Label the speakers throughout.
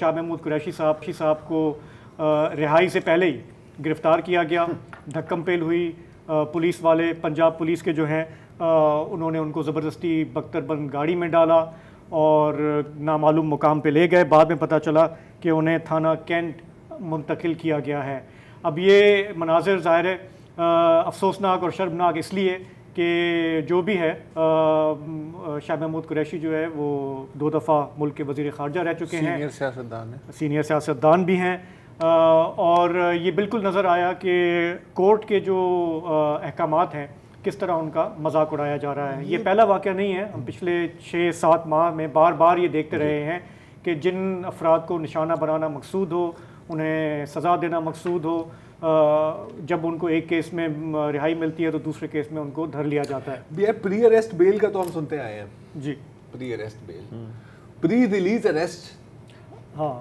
Speaker 1: शाह महमूद कुरैशी साहब को रिहाई से पहले ही गिरफ़्तार किया गया। धक्कम पेल हुई, पुलिस वाले पंजाब पुलिस के जो हैं उन्होंने उनको ज़बरदस्ती बख्तरबंद गाड़ी में डाला और नामालूम मुकाम पे ले गए। बाद में पता चला कि उन्हें थाना कैंट मुंतकिल किया गया है। अब ये मनाज़िर ज़ाहिर है अफसोसनाक और शर्मनाक इसलिए कि जो भी है शाह महमूद कुरैशी जो है वो 2 दफ़ा मुल्क के वज़ीर ख़ारजा रह चुके हैं, सीनियर सियासतदान भी हैं। और ये बिल्कुल नज़र आया कि कोर्ट के जो अहकामात हैं किस तरह उनका मजाक उड़ाया जा रहा है। ये पहला वाक़या नहीं है, हम पिछले 6-7 माह में बार बार ये देखते रहे हैं कि जिन अफराद को निशाना बनाना मकसूद हो, उन्हें सज़ा देना मकसूद हो, जब उनको एक केस में रिहाई मिलती है तो दूसरे केस में उनको धर लिया जाता है।
Speaker 2: प्री अरेस्ट बेल का तो हम सुनते आए हैं
Speaker 1: जी,
Speaker 2: pre arrest bail, pre release arrest, हाँ,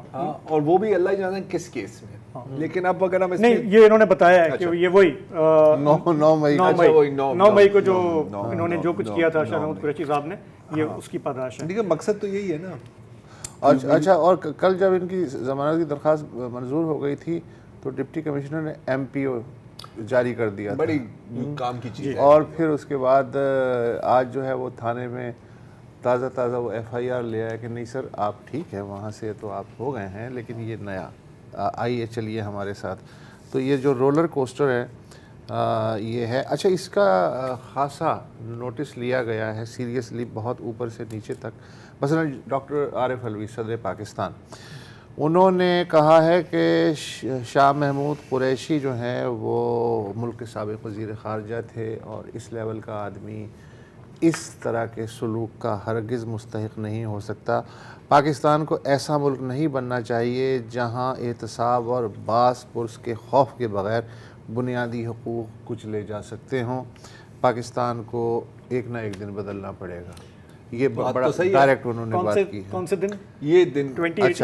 Speaker 2: और वो भी अल्लाह जाने किस केस में। हाँ। लेकिन अब अगर हम
Speaker 1: नहीं, ये इन्होंने बताया है कि ये वही 9 मई को जो इन्होंने जो कुछ किया था शाह महमूद कुरैशी साहब ने, ये उसकी पैदाश है।
Speaker 2: देखिए मकसद तो यही है ना।
Speaker 3: अच्छा, और कल जब इनकी जमानत की दरख्वास्त मंजूर हो गई थी तो डिप्टी कमिश्नर ने MPO जारी कर दिया,
Speaker 2: बड़ी काम की चीज़ है।
Speaker 3: और फिर उसके बाद आज जो है वो थाने में ताज़ा वो FIR ले आया कि नहीं सर आप ठीक है, वहाँ से तो आप हो गए हैं, लेकिन ये नया आइए चलिए हमारे साथ। तो ये जो रोलर कोस्टर है ये है। अच्छा, इसका खासा नोटिस लिया गया है सीरियसली, बहुत ऊपर से नीचे तक। मसलन डॉक्टर आरिफ अलवी सदर पाकिस्तान, उन्होंने कहा है कि शाह महमूद कुरैशी जो हैं वो मुल्क के साबिक़ वज़ीर ख़ारजा थे और इस लेवल का आदमी इस तरह के सलूक का हरगिज़ मुस्तहिक़ नहीं हो सकता। पाकिस्तान को ऐसा मुल्क नहीं बनना चाहिए जहाँ एहतसाब और बास पुरस के खौफ के बग़ैर बुनियादी हुकूक़ कुचले जा सकते हों। पाकिस्तान को एक ना एक दिन बदलना पड़ेगा। ये बड़ा डायरेक्ट उन्होंने बात की।
Speaker 1: कौन से दिन?
Speaker 2: ये दिन
Speaker 1: 28।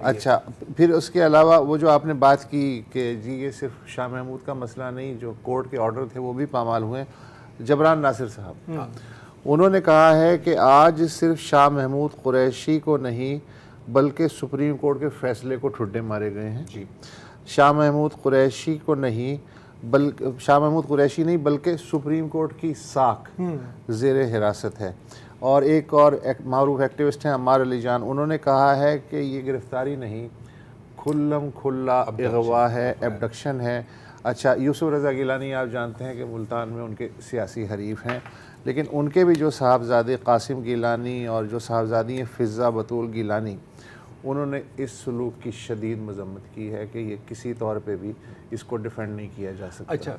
Speaker 3: अच्छा, फिर उसके अलावा वो जो आपने बात की कि जी ये सिर्फ शाह महमूद का मसला नहीं, जो कोर्ट के ऑर्डर थे वो भी पामाल हुए। जबरान नासिर साहब, उन्होंने कहा है कि आज सिर्फ शाह महमूद कुरैशी को नहीं बल्कि सुप्रीम कोर्ट के फैसले को ठुड्डे मारे गए हैं जी। शाह महमूद कुरैशी को नहीं शाह महमूद कुरैशी नहीं बल्कि सुप्रीम कोर्ट की साख ज़ेर हिरासत है। और एक और मारूफ एक्टिविस्ट हैं अम्मार अली जान, उन्होंने कहा है कि ये गिरफ्तारी नहीं, खुल्लम खुल्ला अगवा है, एबडक्शन है। अच्छा, यूसुफ रज़ा गिलानी आप जानते हैं कि मुल्तान में उनके सियासी हरीफ हैं, लेकिन उनके भी जो साहबजादे कासिम गिलानी और जो साहबजादी हैं फ़िज़ा बतूल गिलानी, उन्होंने इस सलूक की शदीद मज़म्मत की है कि ये किसी तौर पे भी इसको डिफेंड नहीं किया जा सकता।
Speaker 2: अच्छा।